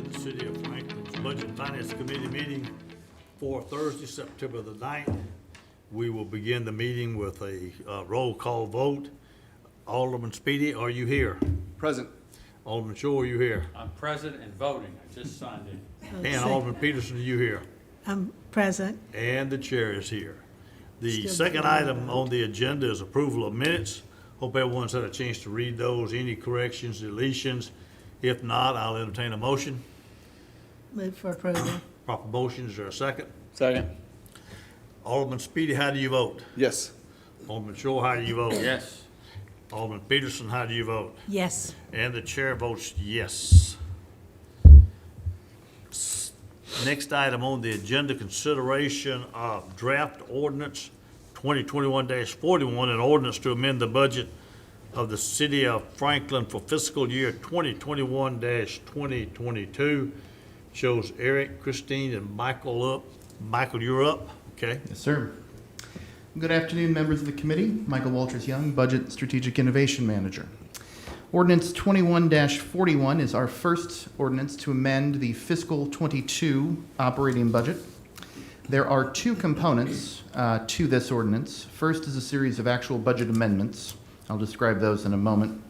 the City of Franklin's Budget and Finance Committee meeting for Thursday, September the 9th. We will begin the meeting with a roll call vote. Alderman Speedy, are you here? Present. Alderman Shore, are you here? I'm present and voting. I just signed in. And Alderman Peterson, are you here? I'm present. And the chair is here. The Still second voting. item on the agenda is approval of minutes. Hope everyone's had a chance to read those. Any corrections, deletions? If not, I'll entertain a motion. Move for approval. Proper motion, is there a second? Second. Alderman Speedy, how do you vote? Yes. Alderman Shore, how do you vote? Yes. Alderman Peterson, how do you vote? Yes. And the chair votes yes. Next item on the agenda, consideration of draft ordinance 2021-41, an ordinance to amend the budget of the City of Franklin for fiscal year 2021-2022. Shows Eric, Christine, and Michael up. Michael, you're up, okay? Yes, sir. Good afternoon, members of the committee. Michael Walters-Young, Budget Strategic Innovation Manager. Ordinance 21-41 is our first ordinance to amend the fiscal 22 operating budget. There are two components to this ordinance. First is a series of actual budget amendments. I'll describe those in a moment.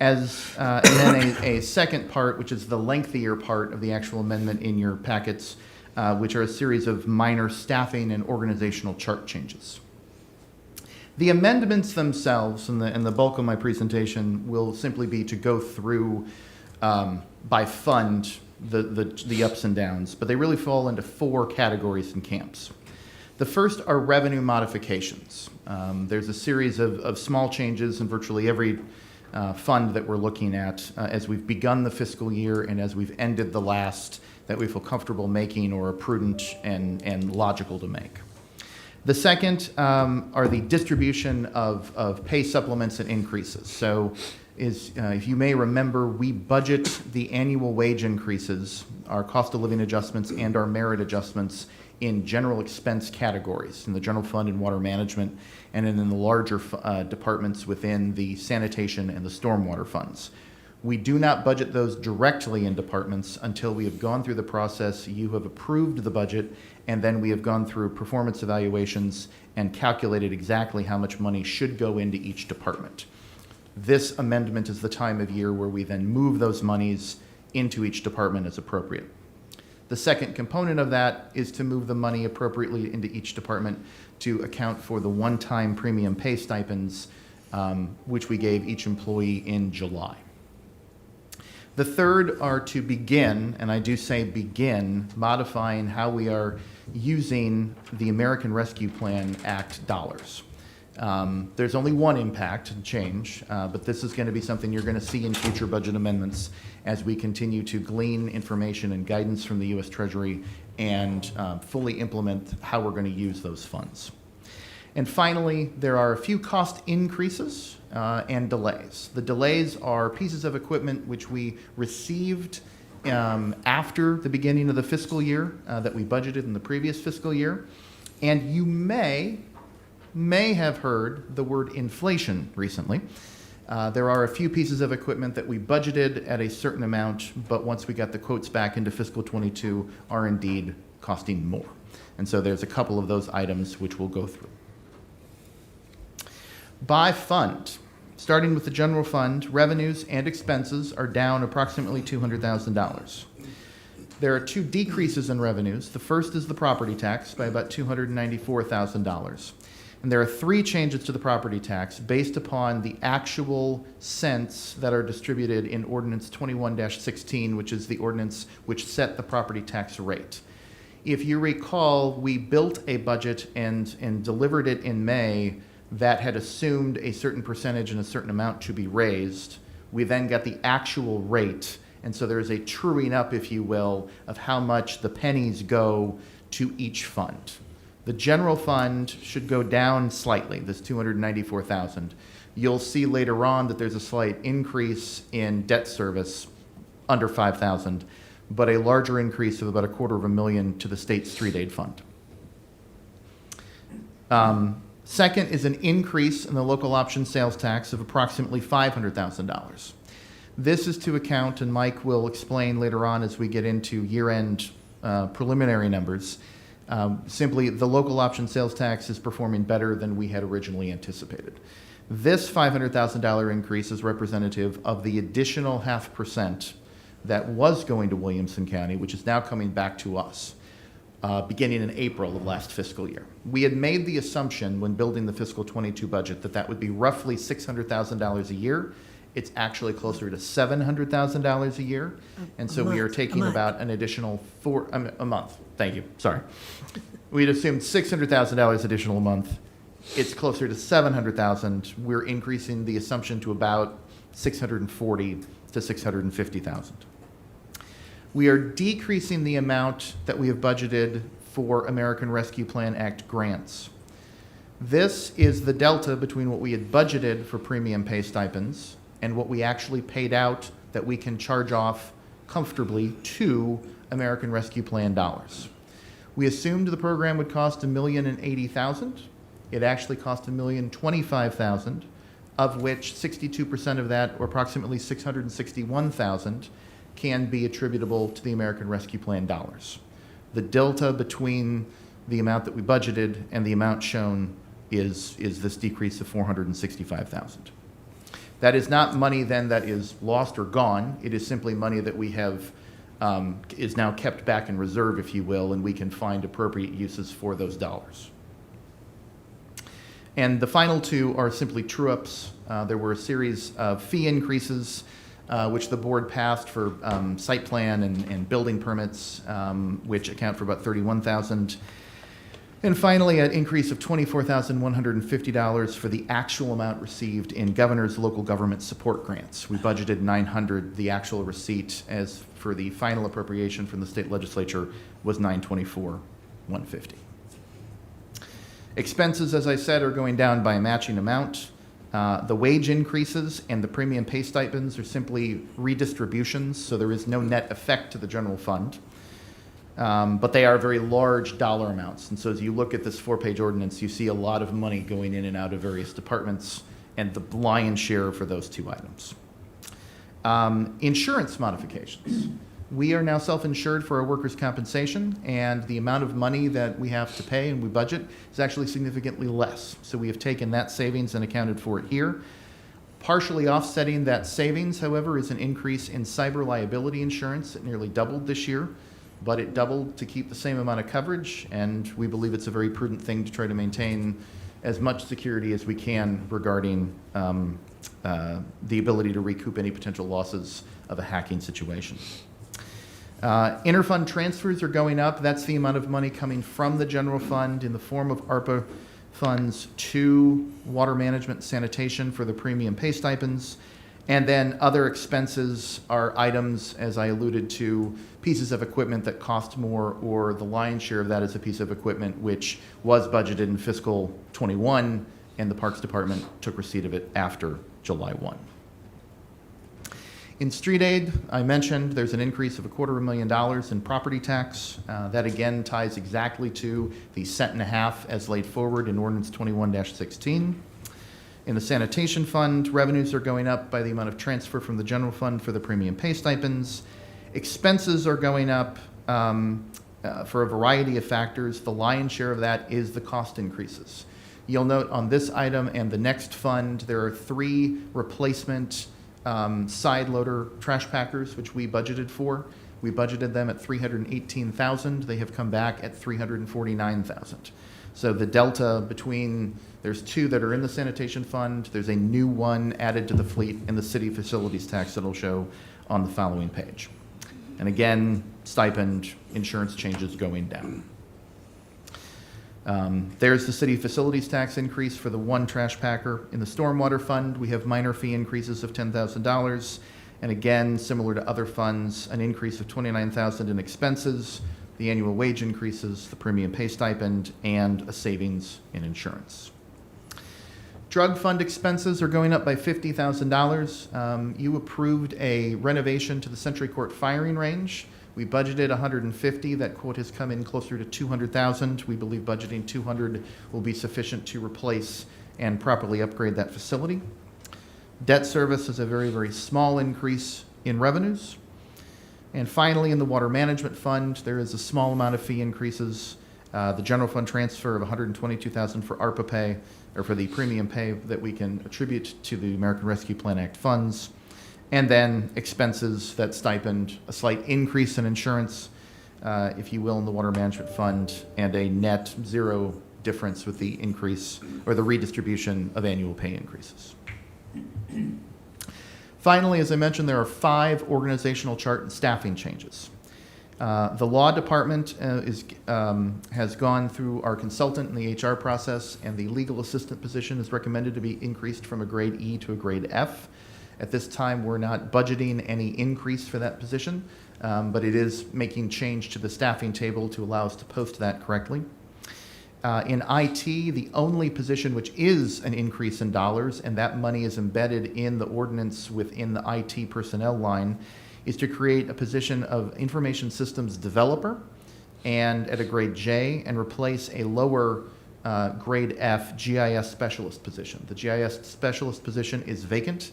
And then a second part, which is the lengthier part of the actual amendment in your packets, which are a series of minor staffing and organizational chart changes. The amendments themselves, and the bulk of my presentation will simply be to go through by fund the ups and downs, but they really fall into four categories and camps. The first are revenue modifications. There's a series of small changes in virtually every fund that we're looking at as we've begun the fiscal year and as we've ended the last that we feel comfortable making or are prudent and logical to make. The second are the distribution of pay supplements and increases. So if you may remember, we budget the annual wage increases, our cost of living adjustments, and our merit adjustments in general expense categories, in the general fund and water management, and in the larger departments within the sanitation and the stormwater funds. We do not budget those directly in departments until we have gone through the process, you have approved the budget, and then we have gone through performance evaluations and calculated exactly how much money should go into each department. This amendment is the time of year where we then move those monies into each department as appropriate. The second component of that is to move the money appropriately into each department to account for the one-time premium pay stipends, which we gave each employee in July. The third are to begin, and I do say begin, modifying how we are using the American Rescue Plan Act dollars. There's only one impact and change, but this is going to be something you're going to see in future budget amendments as we continue to glean information and guidance from the U.S. Treasury and fully implement how we're going to use those funds. And finally, there are a few cost increases and delays. The delays are pieces of equipment which we received after the beginning of the fiscal year that we budgeted in the previous fiscal year. And you may have heard the word inflation recently. There are a few pieces of equipment that we budgeted at a certain amount, but once we got the quotes back into fiscal 22 are indeed costing more. And so there's a couple of those items which we'll go through. By fund, starting with the general fund, revenues and expenses are down approximately $200,000. There are two decreases in revenues. The first is the property tax by about $294,000. And there are three changes to the property tax based upon the actual cents that are distributed in Ordinance 21-16, which is the ordinance which set the property tax rate. If you recall, we built a budget and delivered it in May that had assumed a certain percentage and a certain amount to be raised. We then got the actual rate, and so there is a truing up, if you will, of how much the pennies go to each fund. The general fund should go down slightly, this $294,000. You'll see later on that there's a slight increase in debt service, under $5,000, but a larger increase of about $250,000 to the state street aid fund. Second is an increase in the local option sales tax of approximately $500,000. This is to account, and Mike will explain later on as we get into year-end preliminary numbers. Simply, the local option sales tax is performing better than we had originally anticipated. This $500,000 increase is representative of the additional 0.5% that was going to Williamson County, which is now coming back to us, beginning in April of last fiscal year. We had made the assumption when building the fiscal 22 budget that that would be roughly $600,000 a year. It's actually closer to $700,000 a year. And so we are taking about an additional a month. Thank you. Sorry. We'd assumed $600,000 additional a month. It's closer to $700,000. We're increasing the assumption to about $640,000 to $650,000. We are decreasing the amount that we have budgeted for American Rescue Plan Act grants. This is the delta between what we had budgeted for premium pay stipends and what we actually paid out that we can charge off comfortably to American Rescue Plan dollars. We assumed the program would cost $1,080,000. It actually cost $1,025,000, of which 62% of that, or approximately $661,000, can be attributable to the American Rescue Plan dollars. The delta between the amount that we budgeted and the amount shown is this decrease of $465,000. That is not money then that is lost or gone. It is simply money that we have is now kept back in reserve, if you will, and we can find appropriate uses for those dollars. And the final two are simply true-ups. There were a series of fee increases which the board passed for site plan and building permits, which account for about $31,000. And finally, an increase of $24,150 for the actual amount received in governor's local government support grants. We budgeted $900. The actual receipt as for the final appropriation from the state legislature was $924,150. Expenses, as I said, are going down by a matching amount. The wage increases and the premium pay stipends are simply redistributions, so there is no net effect to the general fund. But they are very large dollar amounts. And so as you look at this 4-page ordinance, you see a lot of money going in and out of various departments, and the lion's share for those two items. Insurance modifications. We are now self-insured for our workers' compensation, and the amount of money that we have to pay and we budget is actually significantly less. So we have taken that savings and accounted for it here. Partially offsetting that savings, however, is an increase in cyber liability insurance. It nearly doubled this year, but it doubled to keep the same amount of coverage, and we believe it's a very prudent thing to try to maintain as much security as we can regarding the ability to recoup any potential losses of a hacking situation. Interfund transfers are going up. That's the amount of money coming from the general fund in the form of ARPA funds to water management and sanitation for the premium pay stipends. And then other expenses are items, as I alluded to, pieces of equipment that cost more, or the lion's share of that is a piece of equipment which was budgeted in fiscal 21, and the Parks Department took receipt of it after July 1. In street aid, I mentioned there's an increase of $250,000 in property tax. That again ties exactly to the $1.50 as laid forward in Ordinance 21-16. In the sanitation fund, revenues are going up by the amount of transfer from the general fund for the premium pay stipends. Expenses are going up for a variety of factors. The lion's share of that is the cost increases. You'll note on this item and the next fund, there are 3 replacement side loader trash packers, which we budgeted for. We budgeted them at $318,000. They have come back at $349,000. So the delta between, there's 2 that are in the sanitation fund, there's a new one added to the fleet, and the city facilities tax that'll show on the following page. And again, stipend, insurance changes going down. There's the city facilities tax increase for the 1 trash packer. In the stormwater fund, we have minor fee increases of $10,000. And again, similar to other funds, an increase of $29,000 in expenses, the annual wage increases, the premium pay stipend, and a savings in insurance. Drug fund expenses are going up by $50,000. You approved a renovation to the Century Court firing range. We budgeted $150,000. That quote has come in closer to $200,000. We believe budgeting $200,000 will be sufficient to replace and properly upgrade that facility. Debt service is a very, very small increase in revenues. And finally, in the Water Management Fund, there is a small amount of fee increases. The general fund transfer of $122,000 for ARPA pay, or for the premium pay that we can attribute to the American Rescue Plan Act funds. And then expenses, that stipend, a slight increase in insurance, if you will, in the Water Management Fund, and a net zero difference with the increase or the redistribution of annual pay increases. Finally, as I mentioned, there are 5 organizational chart and staffing changes. The law department has gone through our consultant in the HR process, and the legal assistant position is recommended to be increased from a grade E to a grade F. At this time, we're not budgeting any increase for that position, but it is making change to the staffing table to allow us to post that correctly. In IT, the only position which is an increase in dollars, and that money is embedded in the ordinance within the IT personnel line, is to create a position of information systems developer and at a grade J, and replace a lower grade F GIS specialist position. The GIS specialist position is vacant.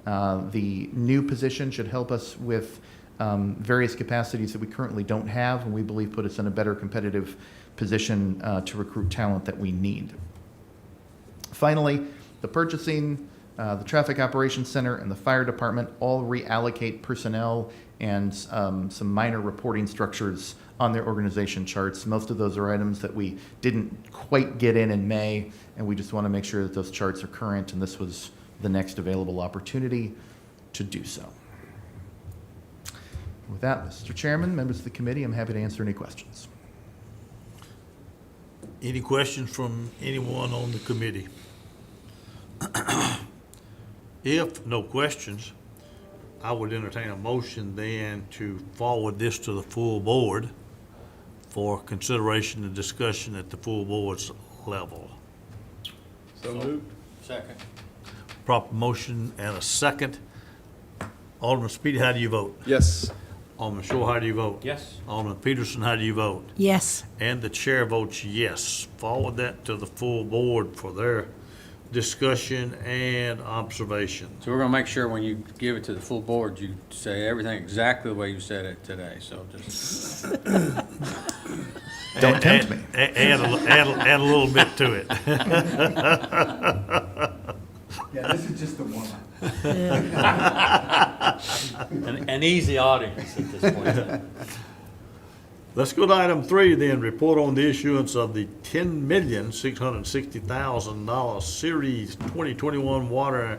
The new position should help us with various capacities that we currently don't have, and we believe put us in a better competitive position to recruit talent that we need. Finally, the purchasing, the traffic operations center, and the fire department all reallocate personnel and some minor reporting structures on their organization charts. Most of those are items that we didn't quite get in May, and we just want to make sure that those charts are current, and this was the next available opportunity to do so. With that, Mr. Chairman, members of the committee, I'm happy to answer any questions. Any questions from anyone on the committee? If no questions, I would entertain a motion then to forward this to the full board for consideration and discussion at the full board's level. So moved. Second. Proper motion and a second. Alderman Speedy, how do you vote? Yes. Alderman Shore, how do you vote? Yes. Alderman Peterson, how do you vote? Yes. And the chair votes yes. Forward that to the full board for their discussion and observation. So we're gonna make sure when you give it to the full board, you say everything exactly the way you said it today, so just. Don't tempt me. Add a little bit to it. Yeah, this is just the warm-up. An easy audience at this point in time. Let's go to item 3 then, report on the issuance of the $10,660,000 Series 2021 Water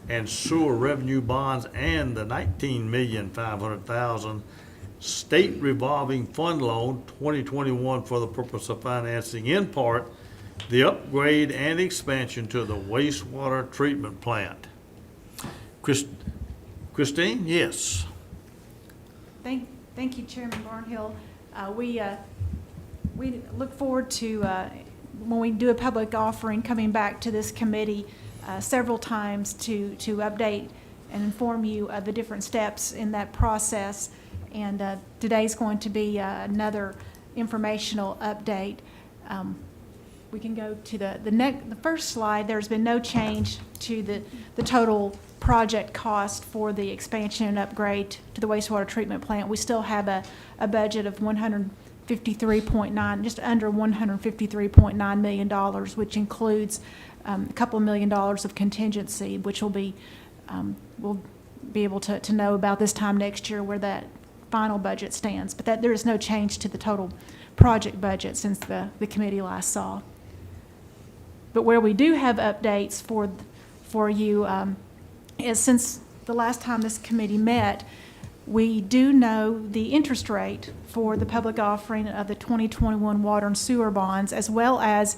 and Sewer Revenue Bonds and the $19,500,000 State Revolving Fund Loan 2021 for the purpose of financing in part the upgrade and expansion to the wastewater treatment plant. Christine, yes. Thank you, Chairman Barnhill. We look forward to, when we do a public offering, coming back to this committee several times to update and inform you of the different steps in that process. And today's going to be another informational update. We can go to the first slide. There's been no change to the total project cost for the expansion and upgrade to the wastewater treatment plant. We still have a budget of $153.9, just under $153.9 million, which includes a couple of $1 million of contingency, which we'll be able to know about this time next year where that final budget stands. But there is no change to the total project budget since the committee last saw. But where we do have updates for you is since the last time this committee met, we do know the interest rate for the public offering of the 2021 water and sewer bonds, as well as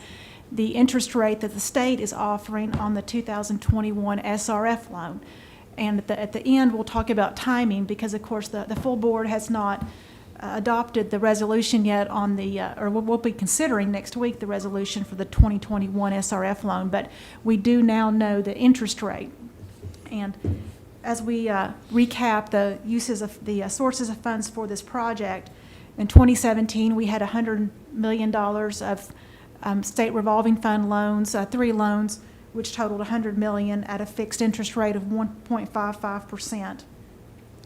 the interest rate that the state is offering on the 2021 SRF loan. And at the end, we'll talk about timing because, of course, the full board has not adopted the resolution yet on the, or we'll be considering next week the resolution for the 2021 SRF loan, but we do now know the interest rate. And as we recap the uses of the sources of funds for this project, in 2017 we had $100 million of state revolving fund loans, 3 loans which totaled $100 million at a fixed interest rate of 1.55%.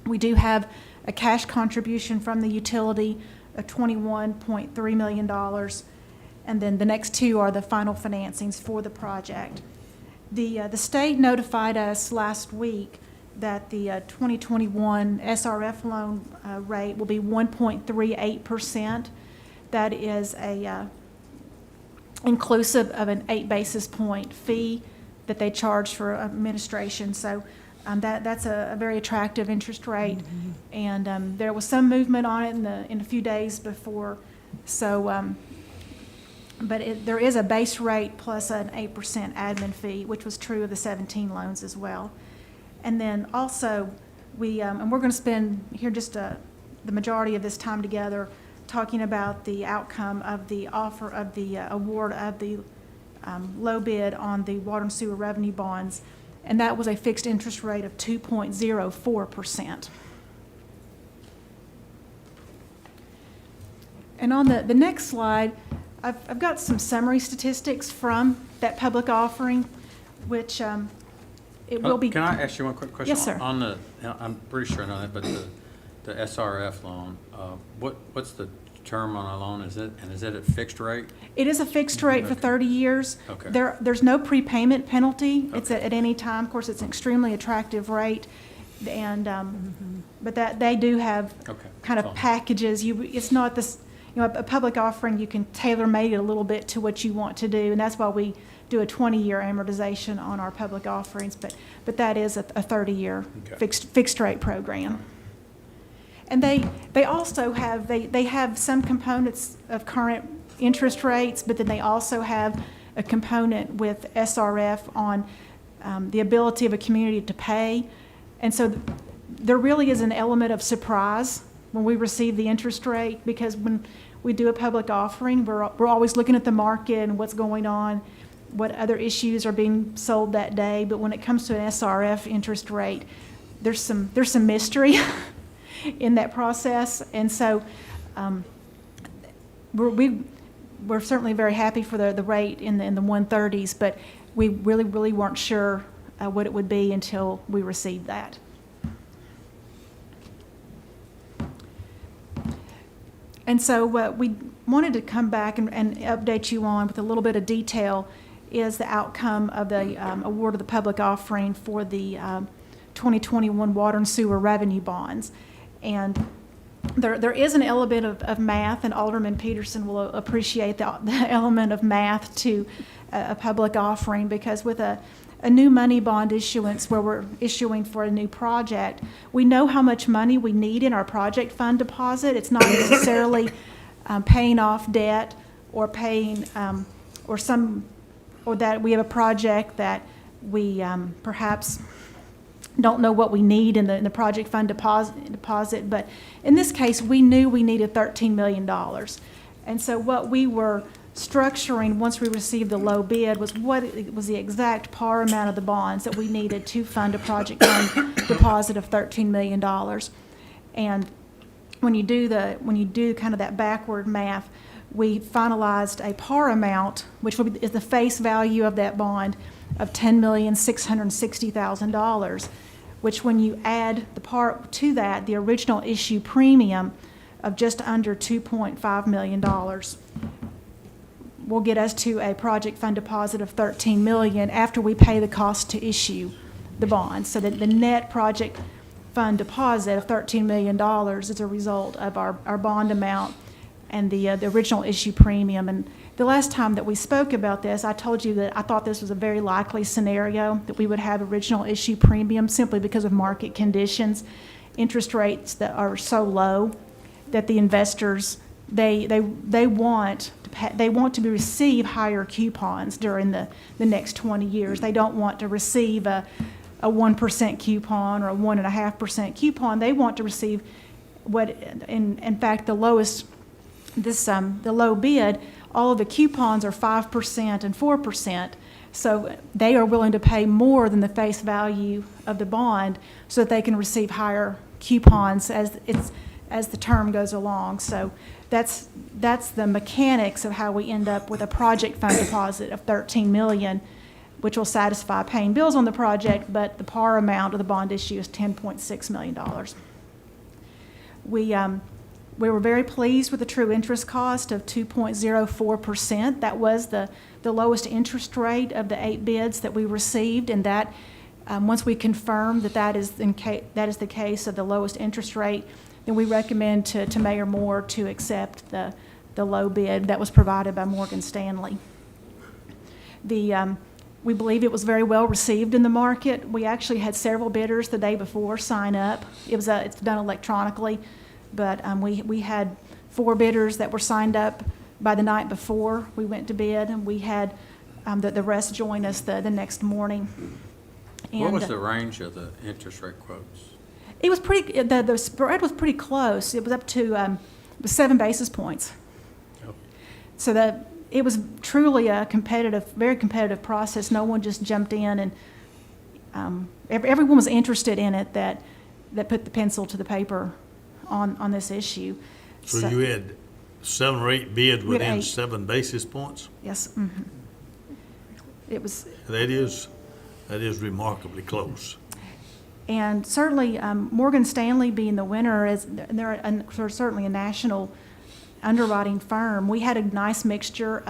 We do have a cash contribution from the utility of $21.3 million, and then the next two are the final financings for the project. The state notified us last week that the 2021 SRF loan rate will be 1.38%. That is inclusive of an 8 basis point fee that they charge for administration. So that's a very attractive interest rate. And there was some movement on it in a few days before. So, but there is a base rate plus an 8% admin fee, which was true of the 17 loans as well. And then also, and we're going to spend here just the majority of this time together talking about the outcome of the offer of the award of the low bid on the water and sewer revenue bonds, and that was a fixed interest rate of 2.04%. And on the next slide, I've got some summary statistics from that public offering, which it will be. Can I ask you one quick question? Yes, sir. On the, I'm pretty sure I know that, but the SRF loan, what's the term on a loan? Is it a fixed rate? It is a fixed rate for Okay. 30 years. Okay. There's no prepayment penalty. It's Okay. at any time. Of course, it's an extremely attractive rate. And, but that, they do have Okay. kind of Fine. packages. It's not this, a public offering, you can tailor-made it a little bit to what you want to do. And that's why we do a 20-year amortization on our public offerings. But that is a 30-year Okay. fixed rate program. And they also have, they have some components of current interest rates, but then they also have a component with SRF on the ability of a community to pay. And so there really is an element of surprise when we receive the interest rate, because when we do a public offering, we're always looking at the market and what's going on, what other issues are being sold that day. But when it comes to an SRF interest rate, there's some mystery in that process. And so we're certainly very happy for the rate in the 130s, but we really weren't sure what it would be until we received that. And so what we wanted to come back and update you on with a little bit of detail is the outcome of the award of the public offering for the 2021 water and sewer revenue bonds. And there is an element of math, and Alderman Peterson will appreciate the element of math to a public offering, because with a new money bond issuance where we're issuing for a new project, we know how much money we need in our project fund deposit. It's not necessarily paying off debt or paying or that we have a project that we perhaps don't know what we need in the project fund deposit. But in this case, we knew we needed $13 million. And so what we were structuring once we received the low bid was the exact par amount of the bonds that we needed to fund a project fund deposit of $13 million. And when you do kind of that backward math, we finalized a par amount, which is the face value of that bond, of $10,660,000, which when you add the par to that, the original issue premium of just under $2.5 million will get us to a project fund deposit of $13 million after we pay the cost to issue the bond. So that the net project fund deposit of $13 million is a result of our bond amount and the original issue premium. And the last time that we spoke about this, I told you that I thought this was a very likely scenario, that we would have original issue premium simply because of market conditions, interest rates that are so low that the investors, they want to receive higher coupons during the next 20 years. They don't want to receive a 1% coupon or a 1.5% coupon. They want to receive what, in fact, the lowest, the low bid, all of the coupons are 5% and 4%. So they are willing to pay more than the face value of the bond so that they can receive higher coupons as the term goes along. So that's the mechanics of how we end up with a project fund deposit of $13 million. which will satisfy paying bills on the project, but the par amount of the bond issue is $10.6 million. We were very pleased with the true interest cost of 2.04%. That was the lowest interest rate of the 8 bids that we received, and that once we confirm that is the case of the lowest interest rate, then we recommend to Mayor Moore to accept the low bid that was provided by Morgan Stanley. We believe it was very well received in the market. We actually had several bidders the day before sign up. It's done electronically, but we had 4 bidders that were signed up by the night before we went to bid, and we had the rest join us the next morning. What was And, the range of the interest rate quotes? It was pretty. The spread was pretty close. It was up to 7 basis points. Oh. So it was truly a very competitive process. No one just jumped in, and everyone was interested in it that put the pencil to the paper on this issue. So you had 7 or 8 bids We had within 8. 7 basis points? Yes. It was. That is remarkably close. And certainly, Morgan Stanley being the winner, they're certainly a national underwriting firm. We had a nice mixture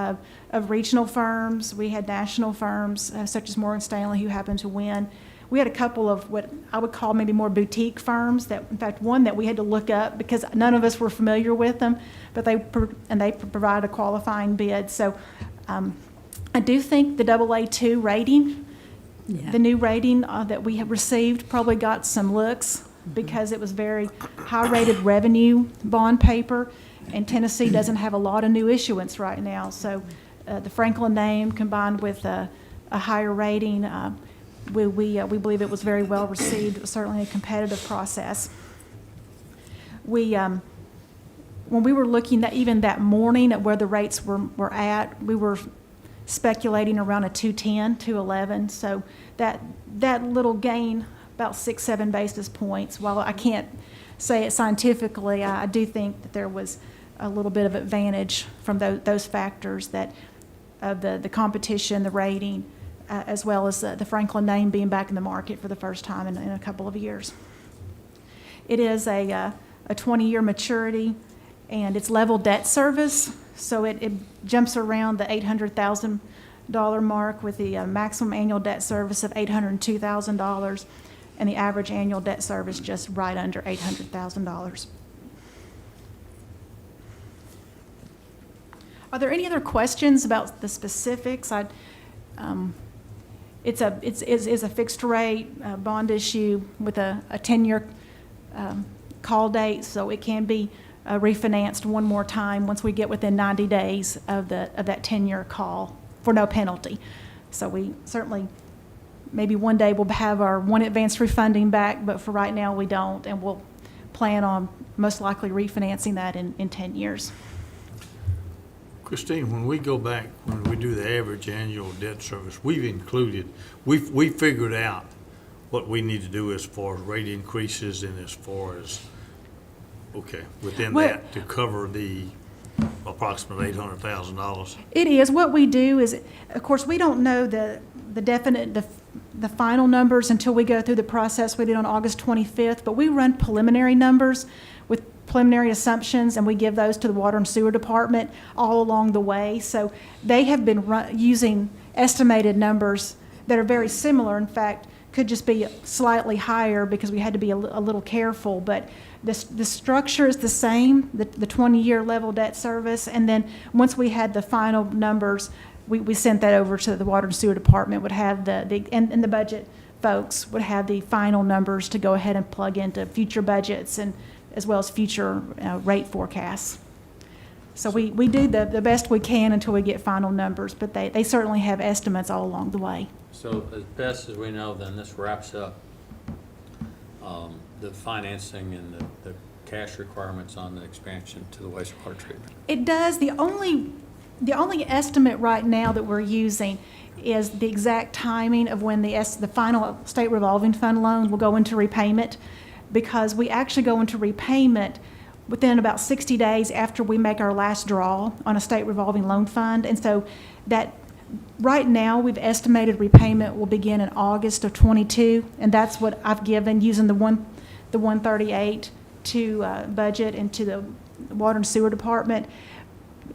of regional firms. We had national firms, such as Morgan Stanley, who happened to win. We had a couple of what I would call maybe more boutique firms, in fact, one that we had to look up because none of us were familiar with them, but they provided a qualifying bid. So I do think the AA2 rating, the new rating that we have received, probably got some looks because it was very high-rated revenue bond paper, and Tennessee doesn't have a lot of new issuance right now. So the Franklin name combined with a higher rating, we believe it was very well received. It was certainly a competitive process. When we were looking even that morning at where the rates were at, we were speculating around a 210, 211. So that little gain, about 6-7 basis points, while I can't say it scientifically, I do think that there was a little bit of advantage from those factors, that of the competition, the rating, as well as the Franklin name being back in the market for the first time in a couple of years. It is a 20-year maturity, and it's level debt service, so it jumps around the $800,000 mark with the maximum annual debt service of $802,000, and the average annual debt service just right under $800,000. Are there any other questions about the specifics? It's a fixed rate bond issue with a 10-year call date, so it can be refinanced one more time once we get within 90 days of that 10-year call for no penalty. So we certainly, maybe one day we'll have our one advanced refunding back, but for right now we don't, and we'll plan on most likely refinancing that in 10 years. Christine, when we go back, when we do the average annual debt service, we figured out what we need to do as far as rate increases and as far as, within Well- that to cover the approximate $800,000. It is. What we do is, of course, we don't know the definite, the final numbers until we go through the process we did on August 25th, but we run preliminary numbers with preliminary assumptions, and we give those to the Water and Sewer Department all along the way. So they have been using estimated numbers that are very similar. In fact, could just be slightly higher because we had to be a little careful, but the structure is the same, the 20-year level debt service, and then once we had the final numbers, we sent that over to the Water and Sewer Department, would have and the budget folks would have the final numbers to go ahead and plug into future budgets and as well as future rate forecasts. So we do the best we can until we get final numbers, but they certainly have estimates all along the way. So as best as we know, then this wraps up the financing and the cash requirements on the expansion to the wastewater treatment. It does. The only estimate right now that we're using is the exact timing of when the final state revolving fund loan will go into repayment, because we actually go into repayment within about 60 days after we make our last draw on a state revolving loan fund. And so that Right now, we've estimated repayment will begin in August of '22, and that's what I've given, using the 138 to budget into the Water and Sewer Department.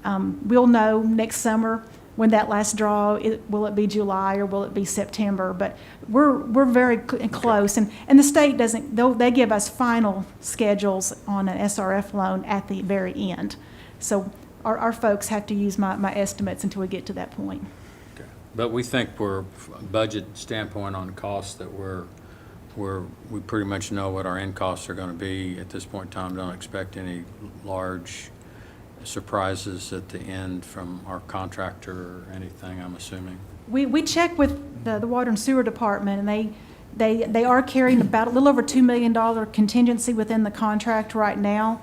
We'll know next summer when that last draw, will it be July or will it be September? But we're very close, and the state doesn't, they give us final schedules on an SRF loan at the very end. So our folks have to use my estimates until we get to that point. Okay. But we think we're, budget standpoint on costs, that we pretty much know what our end costs are gonna be at this point in time. Don't expect any large surprises at the end from our contractor or anything, I'm assuming. We checked with the Water and Sewer Department, and they are carrying about a little over $2 million contingency within the contract right now,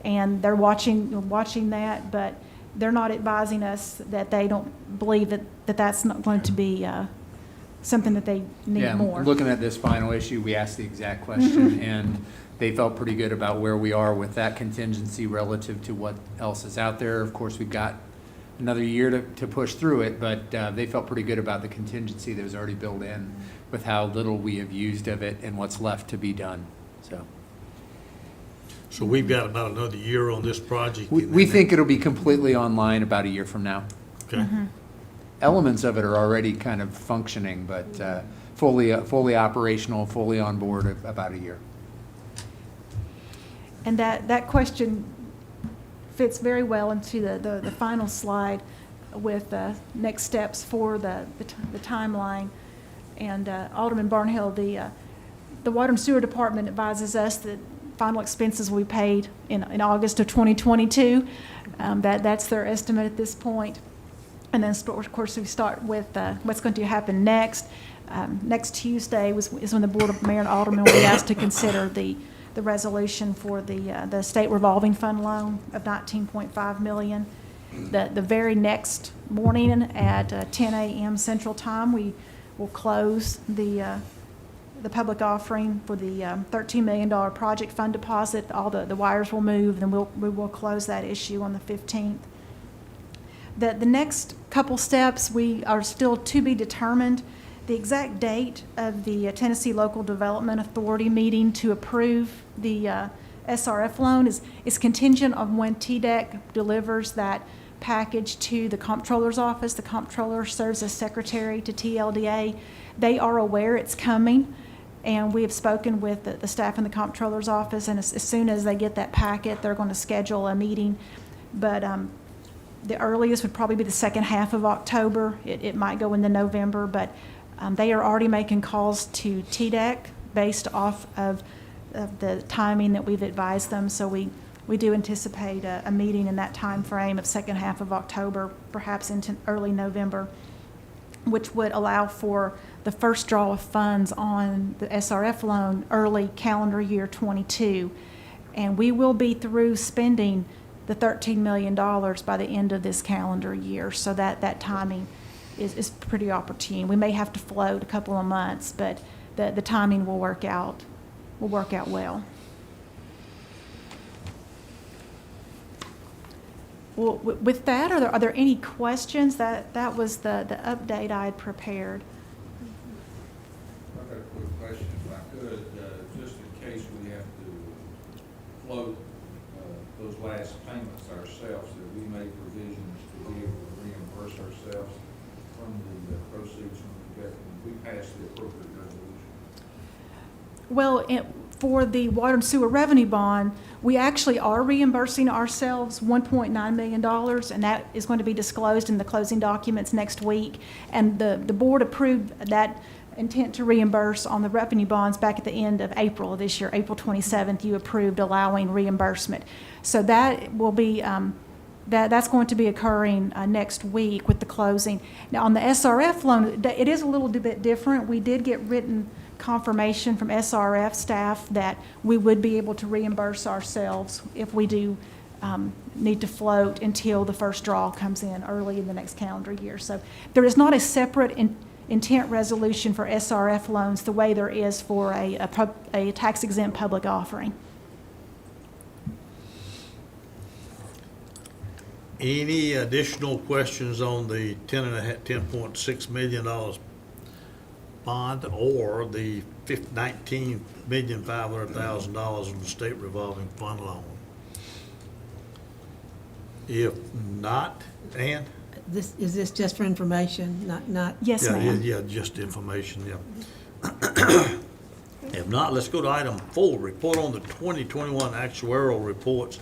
and they're watching that, but they're not advising us that they don't believe that that's not going to be something that they need Yeah, more. looking at this final issue, we asked the exact question, and they felt pretty good about where we are with that contingency relative to what else is out there. Of course, we've got another year to push through it, but they felt pretty good about the contingency that was already built in with how little we have used of it and what's left to be done, so. So we've got about another year on this project. We think it'll be completely online about a year from now. Okay. Elements of it are already kind of functioning, but fully operational, fully on board about a year. And that question fits very well into the final slide with next steps for the timeline. And Alderman Barnhill, the Water and Sewer Department advises us that final expenses will be paid in August of 2022. That's their estimate at this point. And then, of course, we start with what's going to happen next. Next Tuesday is when the Board of Mayor and Aldermen will be asked to consider the resolution for the state revolving fund loan of $19.5 million. The very next morning at 10 a.m. Central Time, we will close the public offering for the $13 million project fund deposit. All the wires will move, and we will close that issue on the 15th. The next couple steps, we are still to be determined. The exact date of the Tennessee Local Development Authority meeting to approve the SRF loan is contingent on when TDEC delivers that package to the Comptroller's office. The Comptroller serves as secretary to TLDA. They are aware it's coming, and we have spoken with the staff in the Comptroller's office, and as soon as they get that packet, they're going to schedule a meeting. But the earliest would probably be the second half of October. It might go into November, but they are already making calls to TDEC based off of the timing that we've advised them. So we do anticipate a meeting in that time frame of second half of October, perhaps into early November, which would allow for the first draw of funds on the SRF loan early calendar year 22. And we will be through spending the $13 million by the end of this calendar year. So that timing is pretty opportune. We may have to float a couple of months, but the timing will work out well. Well, with that, are there any questions? That was the update I had prepared. I've got a quick question, if I could, just in case we have to float those last payments ourselves, that we make provisions to be able to reimburse ourselves from the proceeds when we pass the appropriate resolution. Well, for the water and sewer revenue bond, we actually are reimbursing ourselves $1.9 million, and that is going to be disclosed in the closing documents next week. And the board approved that intent to reimburse on the revenue bonds back at the end of April of this year. April 27th, you approved allowing reimbursement. So that will be, that's going to be occurring next week with the closing. Now, on the SRF loan, it is a little bit different. We did get written confirmation from SRF staff that we would be able to reimburse ourselves if we do need to float until the first draw comes in early in the next calendar year. So there is not a separate intent resolution for SRF loans the way there is for a tax-exempt public offering. Any additional questions on the $10.6 million bond or the $19,500,000 on the state revolving fund loan? If not, Ann? Is this just for information, not? Yes, Yeah, ma'am. Yeah, just information, yeah. If not, let's go to item 4, report on the 2021 actuarial reports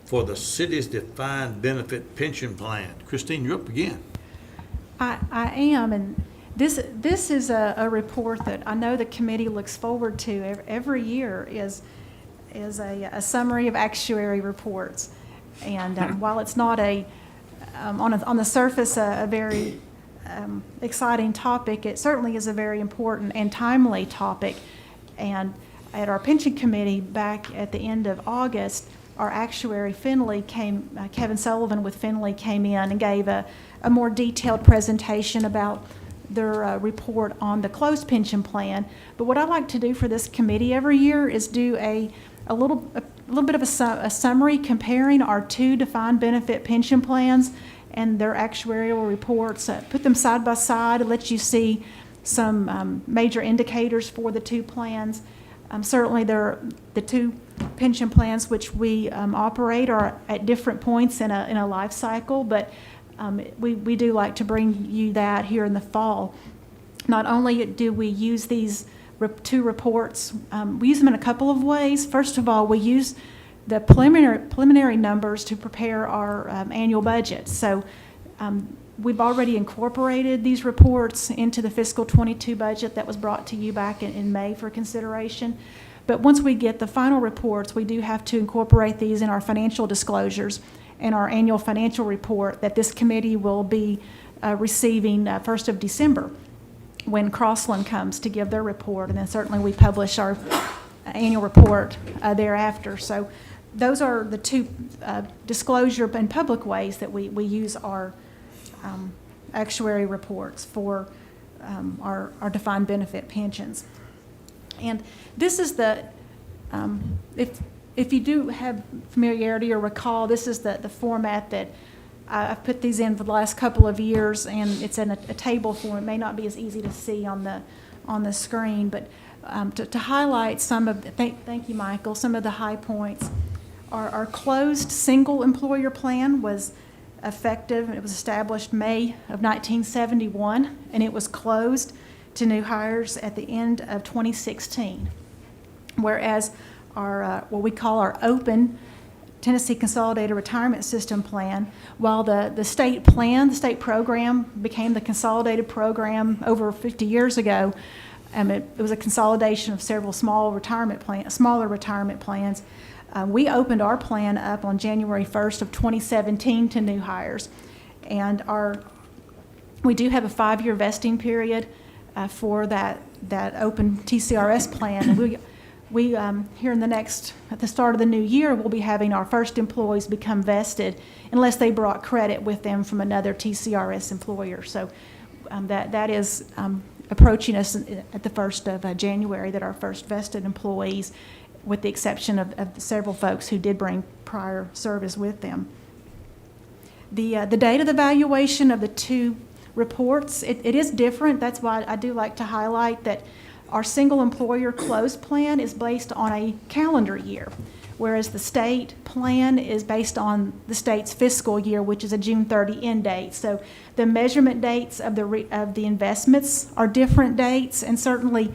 for the city's defined benefit pension plan. Christine, you're up again. I am, and this is a report that I know the committee looks forward to every year is a summary of actuary reports. And while it's not on the surface a very exciting topic, it certainly is a very important and timely topic. And at our pension committee back at the end of August, our actuary Finley Kevin Sullivan with Finley came in and gave a more detailed presentation about their report on the closed pension plan. But what I like to do for this committee every year is do a little bit of a summary comparing our two defined benefit pension plans and their actuarial reports. Put them side by side, let you see some major indicators for the two plans. Certainly, the two pension plans which we operate are at different points in a life cycle, but we do like to bring you that here in the fall. Not only do we use these two reports, we use them in a couple of ways. First of all, we use the preliminary numbers to prepare our annual budget. So we've already incorporated these reports into the fiscal 22 budget that was brought to you back in May for consideration. But once we get the final reports, we do have to incorporate these in our financial disclosures and our annual financial report that this committee will be receiving 1st of December when Crossland comes to give their report. And then certainly we publish our annual report thereafter. So those are the two disclosure and public ways that we use our actuary reports for our defined benefit pensions. And this is the, if you do have familiarity or recall, this is the format that I've put these in for the last couple of years, and it's in a table form. It may not be as easy to see on the screen, but to highlight some of the, thank you, Michael, some of the high points. Our closed single employer plan was effective. It was established May of 1971, and it was closed to new hires at the end of 2016. Whereas our what we call our open Tennessee Consolidated Retirement System plan, while the state plan, the state program became the consolidated program over 50 years ago, it was a consolidation of several smaller retirement plans. We opened our plan up on January 1st of 2017 to new hires. And we do have a 5-year vesting period for that open TCRS plan. And we here at the start of the new year, we'll be having our first employees become vested unless they brought credit with them from another TCRS employer. So that is approaching us at the 1st of January, that our first vested employees, with the exception of several folks who did bring prior service with them. The date of the valuation of the two reports, it is different. That's why I do like to highlight that our single employer closed plan is based on a calendar year, whereas the state plan is based on the state's fiscal year, which is a June 30 end date. So the measurement dates of the investments are different dates, and certainly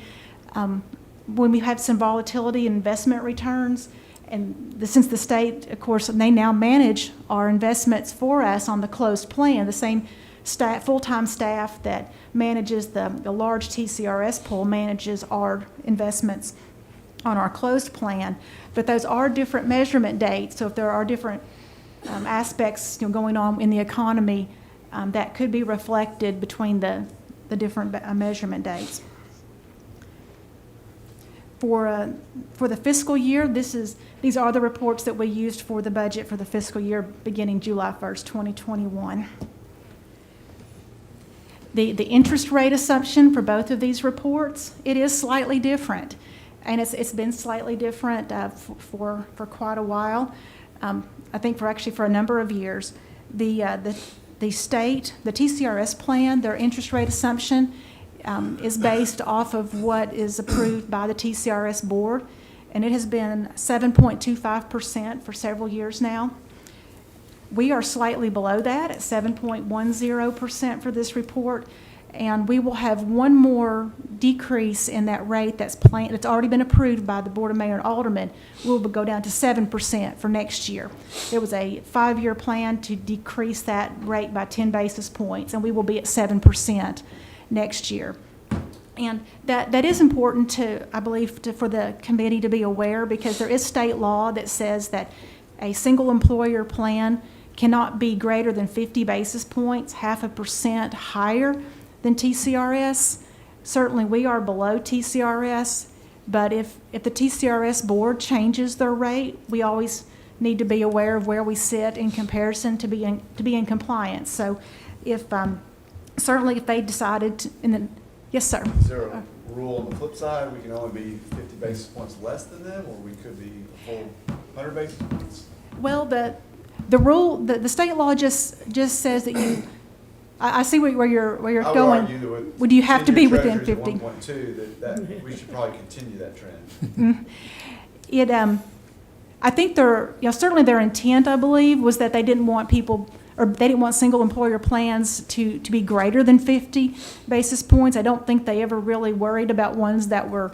when we have some volatility in investment returns, and since the state, of course, they now manage our investments for us on the closed plan, the same full-time staff that manages the large TCRS pool manages our investments on our closed plan. But those are different measurement dates, so if there are different aspects going on in the economy, that could be reflected between the different measurement dates. For the fiscal year, these are the reports that we used for the budget for the fiscal year beginning July 1st, 2021. The interest rate assumption for both of these reports, it is slightly different, and it's been slightly different for quite a while. I think for a number of years. The state, the TCRS plan, their interest rate assumption is based off of what is approved by the TCRS board, and it has been 7.25% for several years now. We are slightly below that at 7.10% for this report, and we will have one more decrease in that rate that's already been approved by the Board of Mayor and Aldermen. We'll go down to 7% for next year. There was a 5-year plan to decrease that rate by 10 basis points, and we will be at 7% next year. And that is important to, I believe, for the committee to be aware, because there is state law that says that a single employer plan cannot be greater than 50 basis points, 0.5% higher than TCRS. Certainly, we are below TCRS, but if the TCRS board changes their rate, we always need to be aware of where we sit in comparison to be in compliance. So if, certainly if they decided to, yes, sir. Is there a rule on the flip side, we can only be 50 basis points less than them, or we could be a full 100 basis points? Well, the rule, the state law just says that you, I see where you're I going. would argue that with Would you have to be 10-year within treasuries 50? at 1.2, that we should probably continue that trend. I think certainly their intent, I believe, was that they didn't want people, or they didn't want single employer plans to be greater than 50 basis points. I don't think they ever really worried about ones that were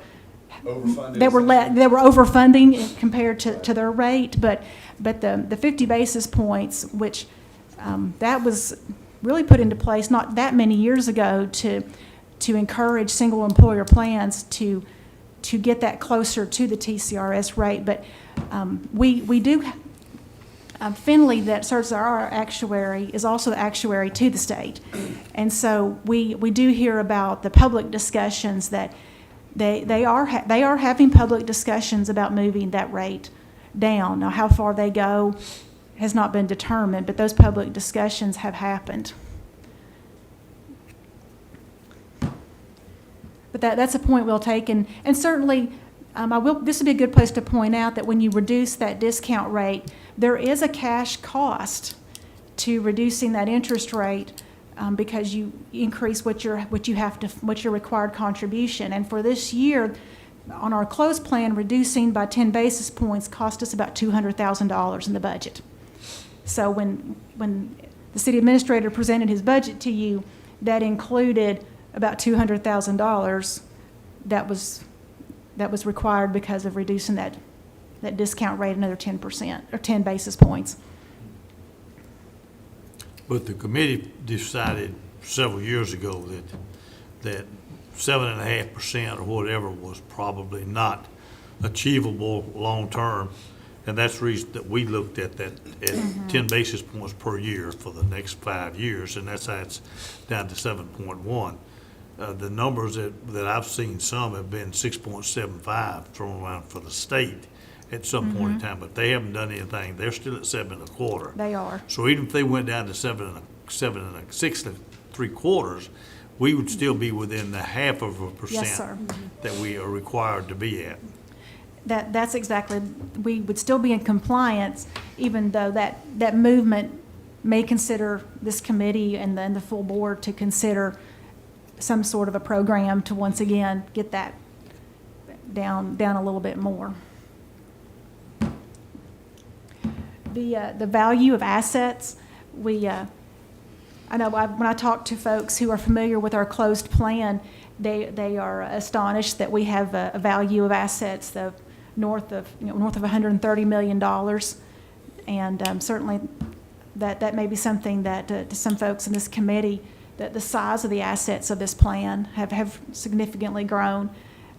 Overfunded. that were overfunding compared to their rate, but the 50 basis points, which that was really put into place not that many years ago to encourage single employer plans to get that closer to the TCRS rate. But we do Finley, that serves as our actuary, is also the actuary to the state, and so we do hear about the public discussions that they are having public discussions about moving that rate down. Now, how far they go has not been determined, but those public discussions have happened. But that's a point we'll take, and certainly, this would be a good place to point out that when you reduce that discount rate, there is a cash cost to reducing that interest rate, because you increase what your required contribution. And for this year, on our closed plan, reducing by 10 basis points cost us about $200,000 in the budget. So when the city administrator presented his budget to you, that included about $200,000 that was required because of reducing that discount rate another 10% or 10 basis points. But the committee decided several years ago that 7.5% or whatever was probably not achievable long-term. And that's the reason that we looked at that at 10 basis points per year for the next 5 years, and that's how it's down to 7.1. The numbers that I've seen, some have been 6.75 thrown around for the state at some point in time, but they haven't done anything. They're still at 7.25. They are. So even if they went down to 6 3/4, we would still be within the 0.5% Yes, sir. that we are required to be at. That's exactly, we would still be in compliance, even though that movement may consider this committee and then the full board to consider some sort of a program to once again get that down a little bit more. The value of assets, I know when I talk to folks who are familiar with our closed plan, they are astonished that we have a value of assets of north of $130 million, and certainly that may be something that to some folks in this committee, that the size of the assets of this plan have significantly grown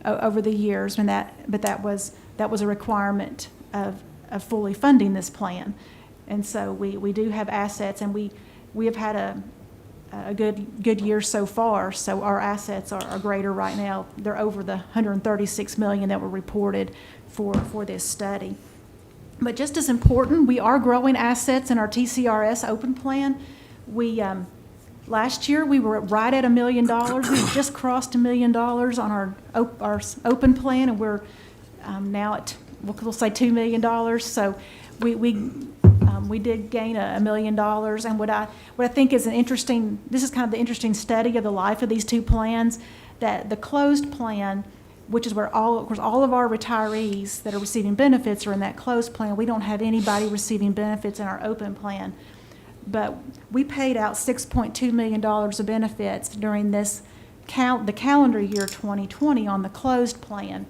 over the years, but that was a requirement of fully funding this plan. And so we do have assets, and we have had a good year so far, so our assets are greater right now. They're over the $136 million that were reported for this study. But just as important, we are growing assets in our TCRS open plan. Last year, we were right at $1 million. We just crossed $1 million on our open plan, and we're now at, we'll say $2 million. So we We did gain $1 million, and what I think is this is kind of the interesting study of the life of these two plans, that the closed plan, which is where of course, all of our retirees that are receiving benefits are in that closed plan. We don't have anybody receiving benefits in our open plan. But we paid out $6.2 million of benefits during the calendar year 2020 on the closed plan.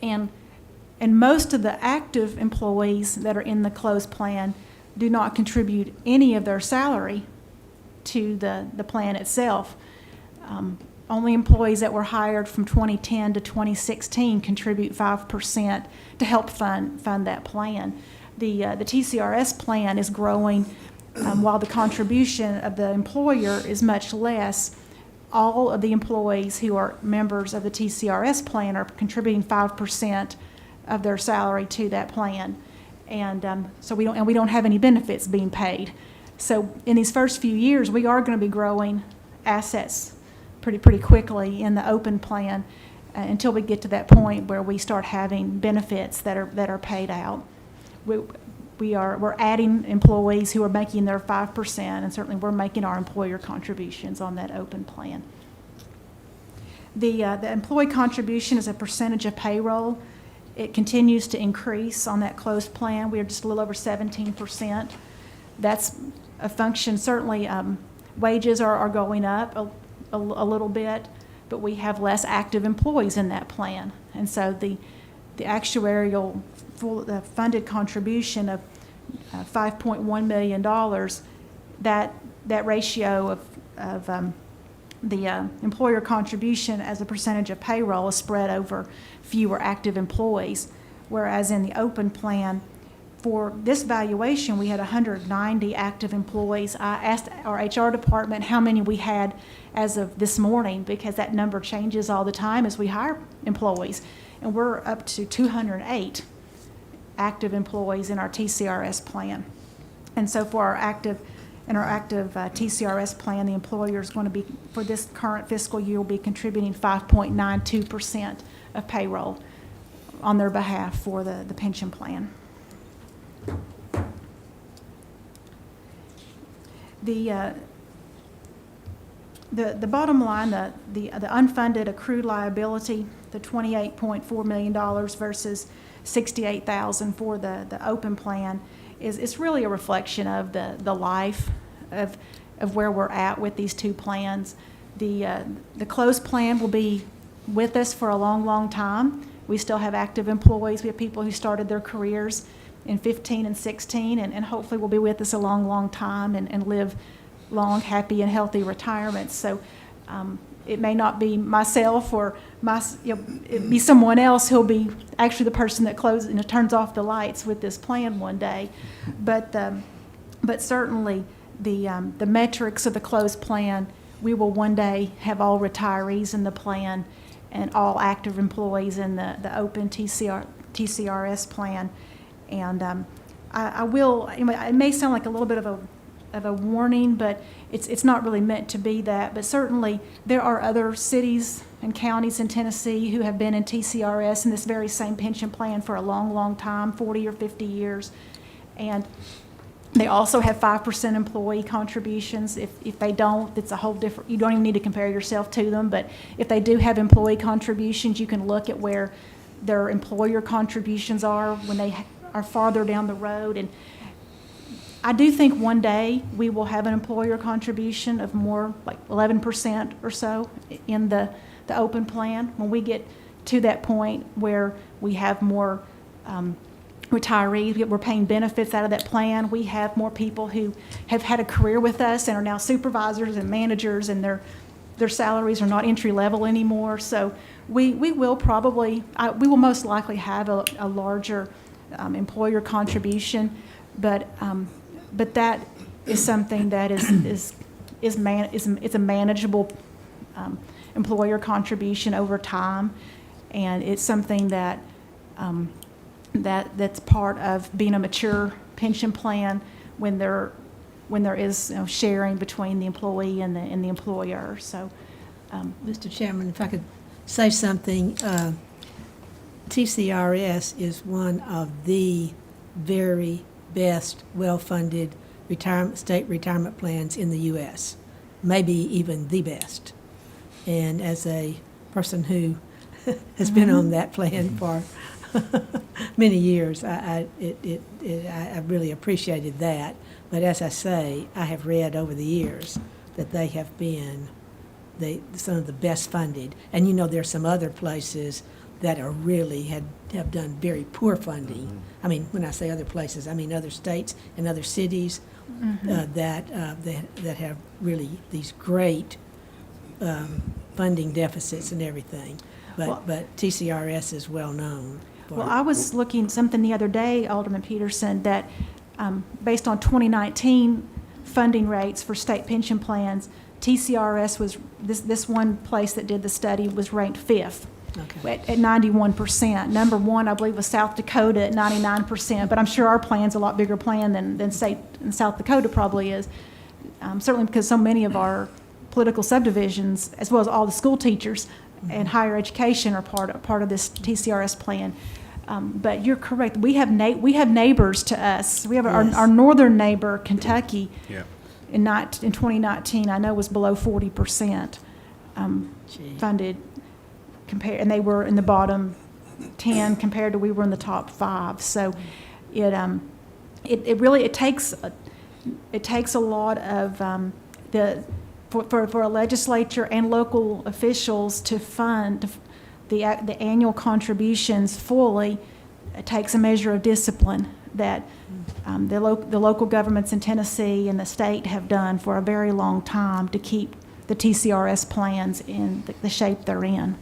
And most of the active employees that are in the closed plan do not contribute any of their salary to the plan itself. Only employees that were hired from 2010 to 2016 contribute 5% to help fund that plan. The TCRS plan is growing while the contribution of the employer is much less. All of the employees who are members of the TCRS plan are contributing 5% of their salary to that plan, and so we don't have any benefits being paid. So in these first few years, we are going to be growing assets pretty quickly in the open plan until we get to that point where we start having benefits that are paid out. We're adding employees who are making their 5%, and certainly we're making our employer contributions on that open plan. The employee contribution is a percentage of payroll. It continues to increase on that closed plan. We are just a little over 17%. That's a function, certainly wages are going up a little bit, but we have less active employees in that plan. And so the actuarial the funded contribution of $5.1 million, that ratio of the employer contribution as a percentage of payroll is spread over fewer active employees, whereas in the open plan, for this valuation, we had 190 active employees. I asked our HR department how many we had as of this morning, because that number changes all the time as we hire employees, and we're up to 208 active employees in our TCRS plan. And so for our active TCRS plan, the employer is going to be, for this current fiscal year, will be contributing 5.92% of payroll on their behalf for the pension plan. The bottom line, the unfunded accrued liability, the $28.4 million versus $68,000 for the open plan, it's really a reflection of the life of where we're at with these two plans. The closed plan will be with us for a long time. We still have active employees. We have people who started their careers in 15 and 16, and hopefully will be with us a long time and live long, happy, and healthy retirements. So it may not be myself or it be someone else who'll be actually the person that closes and turns off the lights with this plan one day. But certainly the metrics of the closed plan, we will one day have all retirees in the plan and all active employees in the open TCRS plan. And I will, it may sound like a little bit of a warning, but it's not really meant to be that. But certainly there are other cities and counties in Tennessee who have been in TCRS in this very same pension plan for a long time, 40 or 50 years. And they also have 5% employee contributions. If they don't, it's a whole different, you don't even need to compare yourself to them. But if they do have employee contributions, you can look at where their employer contributions are when they are farther down the road. And I do think one day we will have an employer contribution of more like 11% or so in the open plan. When we get to that point where we have more retirees, we're paying benefits out of that plan, we have more people who have had a career with us and are now supervisors and managers, and their salaries are not entry level anymore. So we will probably, we will most likely have a larger employer contribution, but that is something that it's a manageable employer contribution over time, and it's something that that's part of being a mature pension plan when there is sharing between the employee and the employer. So, Mr. Chairman, if I could say something, TCRS is one of the very best well-funded state retirement plans in the U.S., maybe even the best. And as a person who has been on that plan for many years, I really appreciated that. But as I say, I have read over the years that they have been some of the best funded. And you know, there are some other places that are really have done very poor funding. I mean, when I say other places, I mean other states and other cities that have really these great funding deficits and everything. But TCRS is well known. Well, I was looking something the other day, Alderman Peterson, that based on 2019 funding rates for state pension plans, TCRS was, this one place that did the study was ranked 5th. Okay. At 91%. Number one, I believe, was South Dakota at 99%, but I'm sure our plan's a lot bigger plan than state in South Dakota probably is. Certainly because so many of our political subdivisions, as well as all the school teachers and higher education, are part of this TCRS plan. But you're correct. We have neighbors to us. We have Yes. our northern neighbor, Kentucky. Yeah. In 2019, I know was below 40% Gee. funded. And they were in the bottom 10 compared to we were in the top 5. So it really takes a lot of for a legislature and local officials to fund the annual contributions fully. It takes a measure of discipline that the local governments in Tennessee and the state have done for a very long time to keep the TCRS plans in the shape they're in.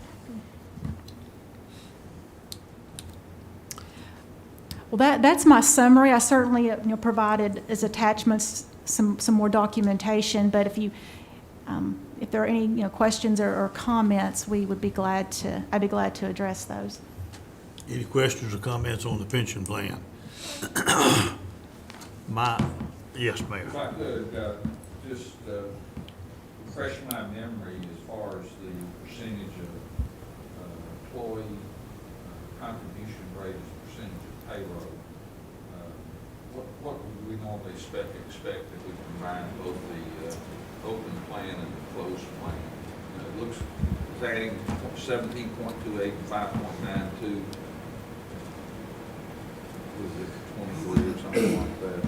Well, that's my summary. I certainly provided as attachments some more documentation, but if there are any questions or comments, I'd be glad to address those. Any questions or comments on the pension plan? Yes, Mayor. If I could, just refresh my memory as far as the percentage of employee contribution rate as a percentage of payroll. What would we normally expect if we combine both the open plan and the closed plan? It looks, it's adding 17.28 and 5.92. Was it 23 or something like that?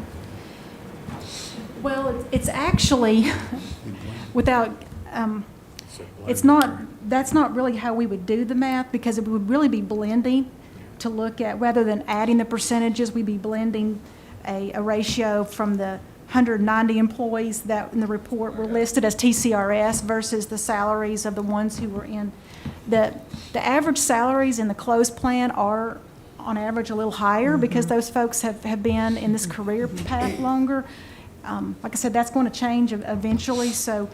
Well, it's actually without. That's not really how we would do the math, because it would really be blending to look at, rather than adding the percentages, we'd be blending a ratio from the 190 employees that in the report were listed as TCRS versus the salaries of the ones who were in. The average salaries in the closed plan are on average a little higher because those folks have been in this career path longer. Like I said, that's going to change eventually. So,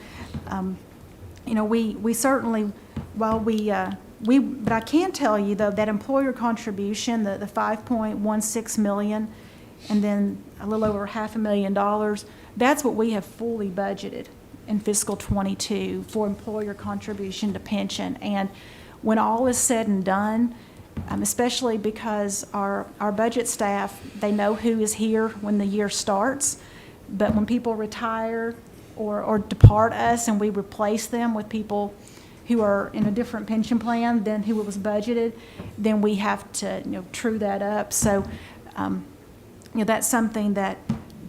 we certainly, but I can tell you though that employer contribution, the $5.16 million, and then a little over $500,000, that's what we have fully budgeted in fiscal '22 for employer contribution to pension. And when all is said and done, especially because our budget staff, they know who is here when the year starts. But when people retire or depart us and we replace them with people who are in a different pension plan than who was budgeted, then we have to true that up. So that's something that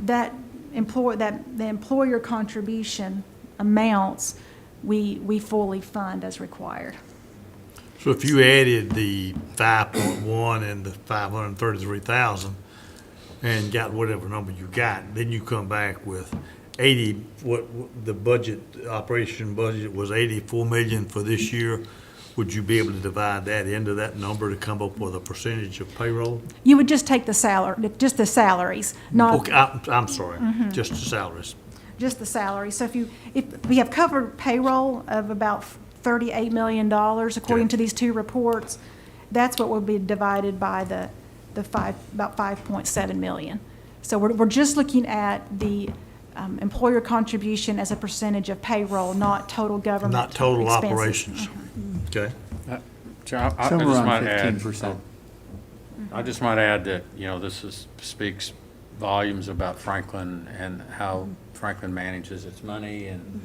the employer contribution amounts we fully fund as required. So if you added the 5.1 and the 533,000 and got whatever number you got, then you come back with 80, what the budget, operation budget was 84 million for this year. Would you be able to divide that into that number to come up with a percentage of payroll? You would just take just the salaries, not Okay, I'm sorry, just the salaries. just the salaries. So if we have covered payroll of about $38 million, according to these two reports, that's what would be divided by about 5.7 million. So we're just looking at the employer contribution as a percentage of payroll, not total government Not total expenses. operations. Okay. I Somewhere just around might add, 15%. I just might add that, this speaks volumes about Franklin and how Franklin manages its money and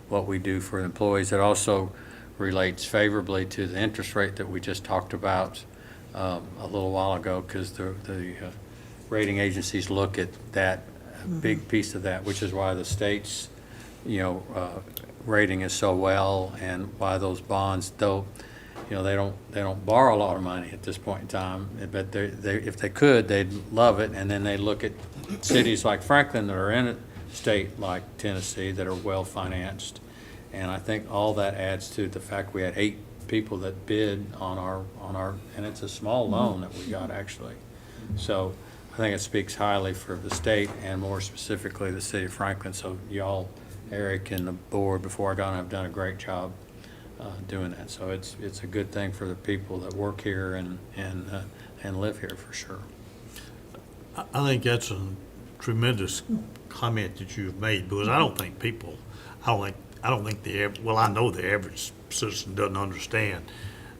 what we do for employees. It also relates favorably to the interest rate that we just talked about a little while ago, because the rating agencies look at that, a big piece of that, which is why the state's, rating is so well, and why those bonds, though, they don't borrow a lot of money at this point in time, but if they could, they'd love it. And then they look at cities like Franklin that are in a state like Tennessee that are well-financed. And I think all that adds to the fact we had 8 people that bid on our, and it's a small loan that we got, actually. So I think it speaks highly for the state, and more specifically the city of Franklin. So y'all, Eric and the board, before I got on, have done a great job doing that. So it's a good thing for the people that work here and live here, for sure. I think that's a tremendous comment that you've made, because I don't think I know the average citizen doesn't understand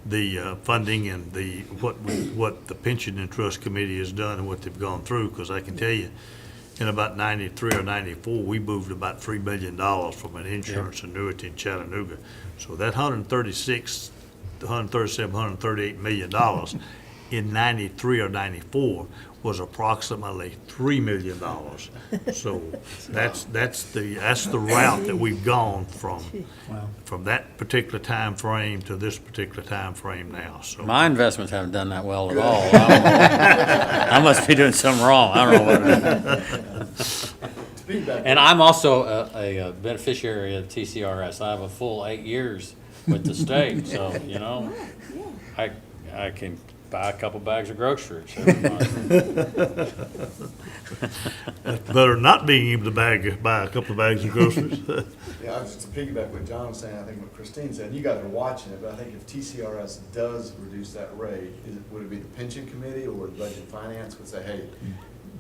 the funding and what the Pension and Trust Committee has done and what they've gone through, because I can tell you, in about 93 or 94, we moved about $3 billion from an insurance annuity in Chattanooga. So that $137, $138 million in 93 or 94 was approximately $3 million. So that's the route that we've gone from that particular time frame to this particular time frame now. So My investments haven't done that well at all. I must be doing something wrong. I don't know what it is. And I'm also a beneficiary of TCRS. I have a full 8 years with the state, so, I can buy a couple bags of groceries every month. better not being able to buy a couple of bags of groceries. Yeah, just to piggyback what John was saying, I think what Christine said, you guys are watching it, but I think if TCRS does reduce that rate, would it be the pension committee or the budget finance would say, hey,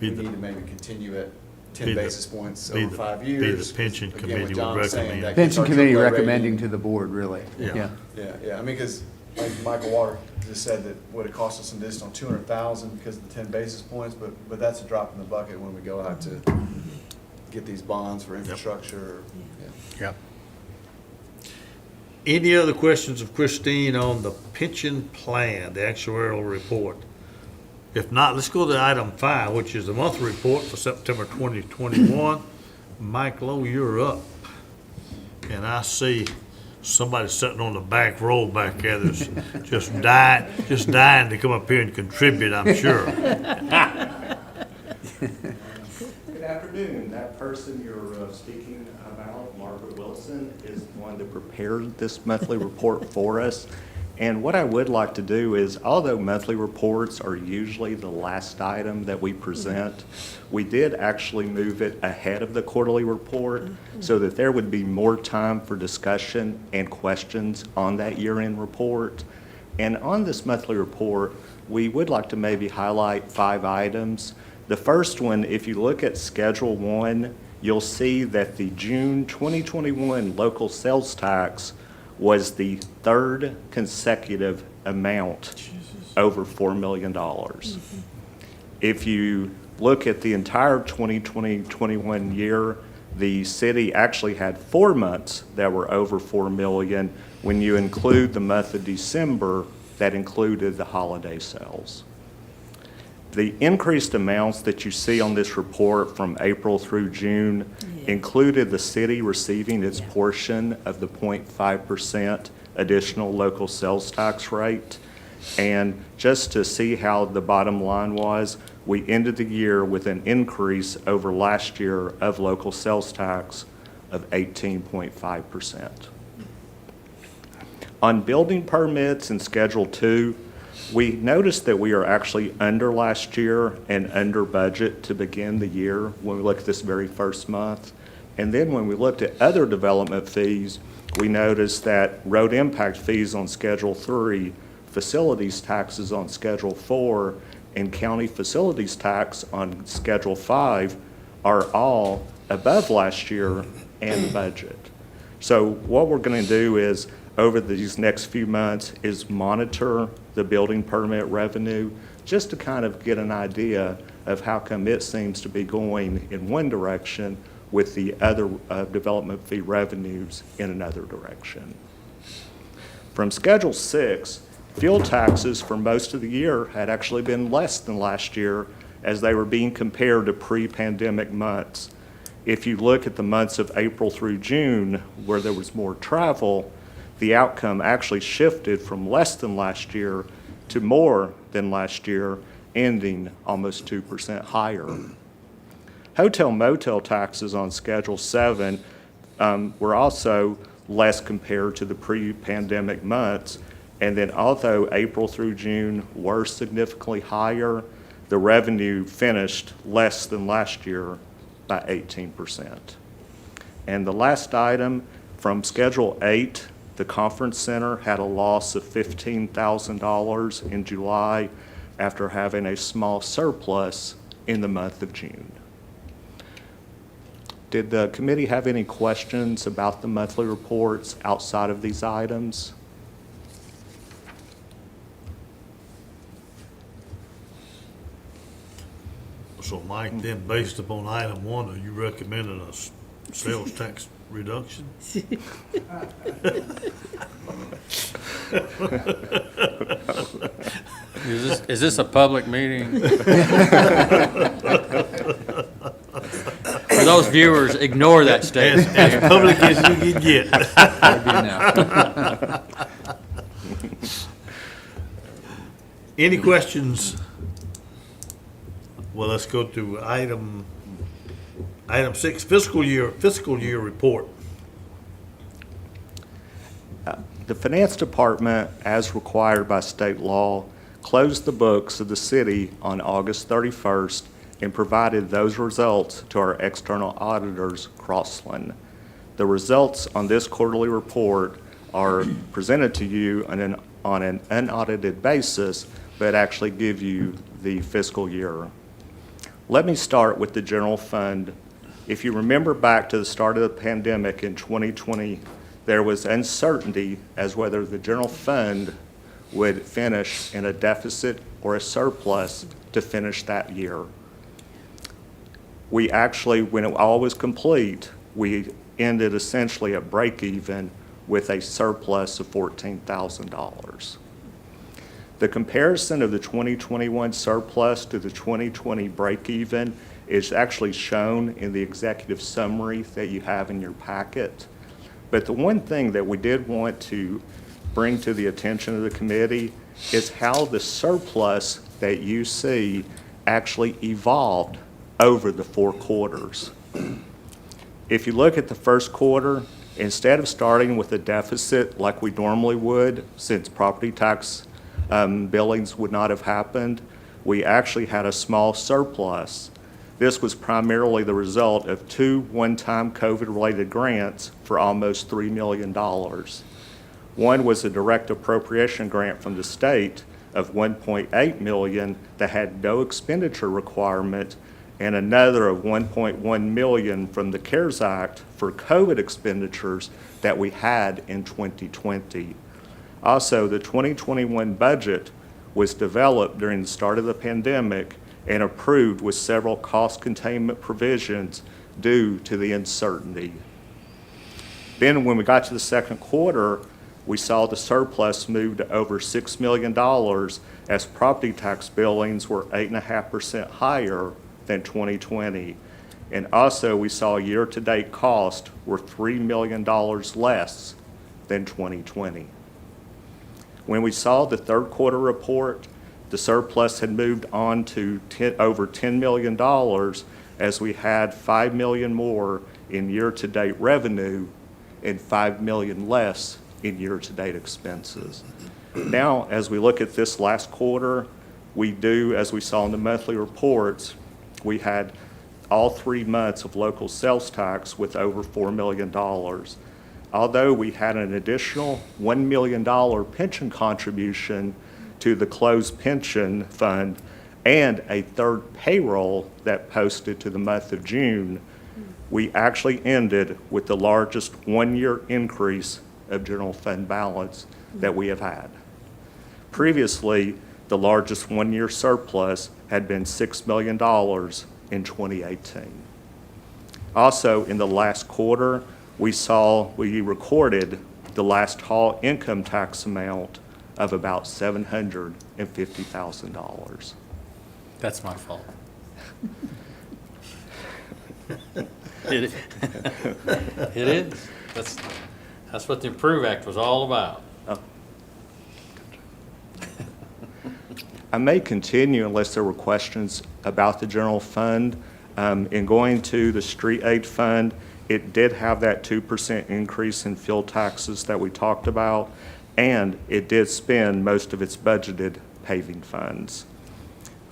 we need to maybe continue at 10 basis points over 5 years? Be the pension Again, committee what would John was saying, recommend. that Pension gets our committee AAA rating. recommending to the board, really. Yeah. Yeah, I mean, because like Michael Water just said that would it cost us an additional 200,000 because of the 10 basis points, but that's a drop in the bucket when we go out to get these bonds for infrastructure. Yeah. Yep. Any other questions of Christine on the pension plan, the actuarial report? If not, let's go to item 5, which is the monthly report for September 2021. Mike Lowe, you're up. And I see somebody sitting on the back row back there that's just dying to come up here and contribute, I'm sure. Good afternoon. That person you're speaking about, Margaret Wilson, is the one that prepared this monthly report for us. And what I would like to do is, although monthly reports are usually the last item that we present, we did actually move it ahead of the quarterly report so that there would be more time for discussion and questions on that year-end report. And on this monthly report, we would like to maybe highlight 5 items. The first one, if you look at Schedule 1, you'll see that the June 2021 local sales tax was the 3rd consecutive amount over $4 million. If you look at the entire 2020-21 year, the city actually had 4 months that were over $4 million when you include the month of December that included the holiday sales. The increased amounts that you see on this report from April through June included the city receiving its portion of the 0.5% additional local sales tax rate. And just to see how the bottom line was, we ended the year with an increase over last year of local sales tax of 18.5%. On building permits in Schedule 2, we noticed that we are actually under last year and under budget to begin the year when we look at this very first month. And then when we looked at other development fees, we noticed that road impact fees on Schedule 3, facilities taxes on Schedule 4, and county facilities tax on Schedule 5 are all above last year and budget. So what we're going to do is, over these next few months, is monitor the building permit revenue just to kind of get an idea of how come it seems to be going in one direction with the other development fee revenues in another direction. From Schedule 6, fuel taxes for most of the year had actually been less than last year as they were being compared to pre-pandemic months. If you look at the months of April through June, where there was more travel, the outcome actually shifted from less than last year to more than last year, ending almost 2% higher. Hotel motel taxes on Schedule 7 were also less compared to the pre-pandemic months. And then although April through June were significantly higher, the revenue finished less than last year by 18%. And the last item, from Schedule 8, the Conference Center had a loss of $15,000 in July after having a small surplus in the month of June. Did the committee have any questions about the monthly reports outside of these items? So Mike, then based upon item 1, are you recommending a sales tax reduction? Is this a public meeting? For those viewers, ignore that statement. As public as you can get. Maybe now. Any questions? Well, let's go to item 6, fiscal year report. The Finance Department, as required by state law, closed the books of the city on August 31st and provided those results to our external auditors, Crossland. The results on this quarterly report are presented to you on an unaudited basis, but actually give you the fiscal year. Let me start with the general fund. If you remember back to the start of the pandemic in 2020, there was uncertainty as whether the general fund would finish in a deficit or a surplus to finish that year. We actually, when all was complete, we ended essentially at break even with a surplus of $14,000. The comparison of the 2021 surplus to the 2020 break even is actually shown in the executive summary that you have in your packet. But the one thing that we did want to bring to the attention of the committee is how the surplus that you see actually evolved over the 4 quarters. If you look at the first quarter, instead of starting with a deficit like we normally would, since property tax billings would not have happened, we actually had a small surplus. This was primarily the result of 2 one-time COVID-related grants for almost $3 million. One was a direct appropriation grant from the state of $1.8 million that had no expenditure requirement, and another of $1.1 million from the CARES Act for COVID expenditures that we had in 2020. Also, the 2021 budget was developed during the start of the pandemic and approved with several cost containment provisions due to the uncertainty. Then when we got to the second quarter, we saw the surplus move to over $6 million as property tax billings were 8.5% higher than 2020. And also we saw year-to-date costs were $3 million less than 2020. When we saw the third quarter report, the surplus had moved on to over $10 million as we had $5 million more in year-to-date revenue and $5 million less in year-to-date expenses. Now, as we look at this last quarter, we do, as we saw in the monthly reports, we had all 3 months of local sales tax with over $4 million. Although we had an additional $1 million pension contribution to the closed pension fund and a third payroll that posted to the month of June, we actually ended with the largest one-year increase of general fund balance that we have had. Previously, the largest one-year surplus had been $6 million in 2018. Also, in the last quarter, we recorded the last haul income tax amount of about $750,000. That's my fault. It is. That's what the Improve Act was all about. I may continue unless there were questions about the general fund. In going to the street aid fund, it did have that 2% increase in fuel taxes that we talked about, and it did spend most of its budgeted paving funds.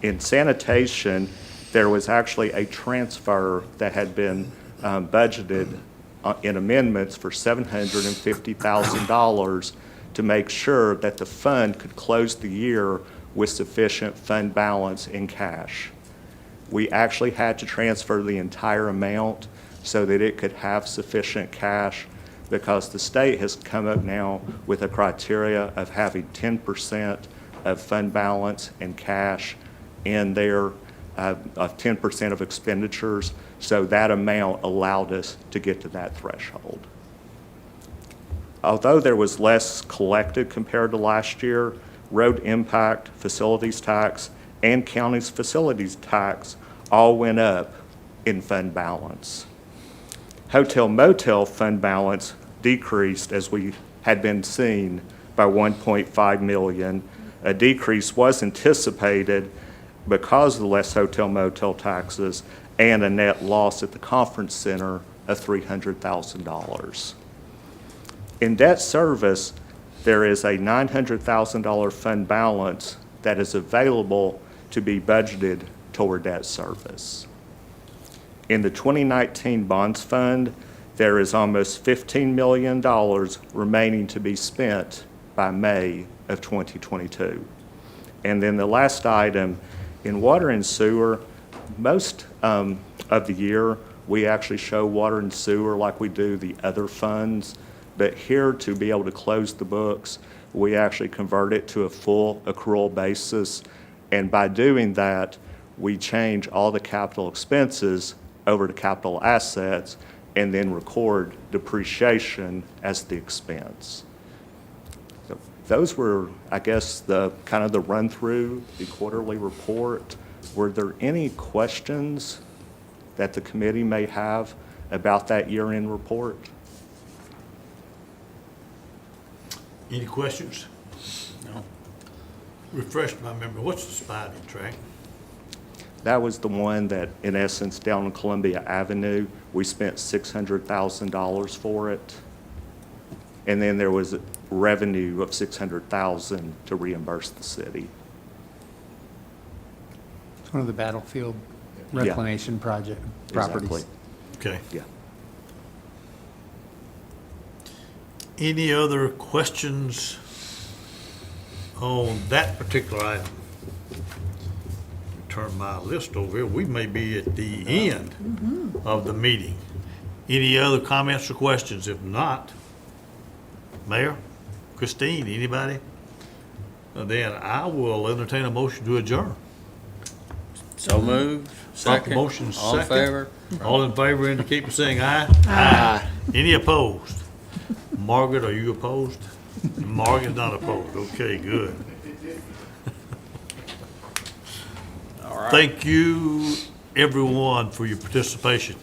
In sanitation, there was actually a transfer that had been budgeted in amendments for $750,000 to make sure that the fund could close the year with sufficient fund balance in cash. We actually had to transfer the entire amount so that it could have sufficient cash, because the state has come up now with a criteria of having 10% of fund balance and cash in there, of 10% of expenditures. So that amount allowed us to get to that threshold. Although there was less collected compared to last year, road impact, facilities tax, and county's facilities tax all went up in fund balance. Hotel motel fund balance decreased, as we had been seeing, by $1.5 million. A decrease was anticipated because of the less hotel motel taxes and a net loss at the conference center of $300,000. In debt service, there is a $900,000 fund balance that is available to be budgeted toward debt service. In the 2019 bonds fund, there is almost $15 million remaining to be spent by May of 2022. And then the last item, in water and sewer, most of the year, we actually show water and sewer like we do the other funds. But here, to be able to close the books, we actually convert it to a full accrual basis. And by doing that, we change all the capital expenses over to capital assets and then record depreciation as the expense. So those were, I guess, the kind of the run-through, the quarterly report. Were there any questions that the committee may have about that year-end report? Any questions? No. Refresh my memory, what's the Spivey track? That was the one that, in essence, down on Columbia Avenue, we spent $600,000 for it. And then there was revenue of $600,000 to reimburse the city. It's one of the battlefield Yeah. reclamation project properties. Exactly. Okay. Yeah. Any other questions on that particular item? Turn my list over here. We may be at the end of the meeting. Any other comments or questions? If not, Mayor, Christine, anybody? Then I will entertain a motion to adjourn. So moved. Second. Motion All in second. favor? All in favor indicate by saying aye. Aye. Any opposed? Margaret, are you opposed? Margaret's not opposed. Okay, good. All right. Thank you, everyone, for your participation.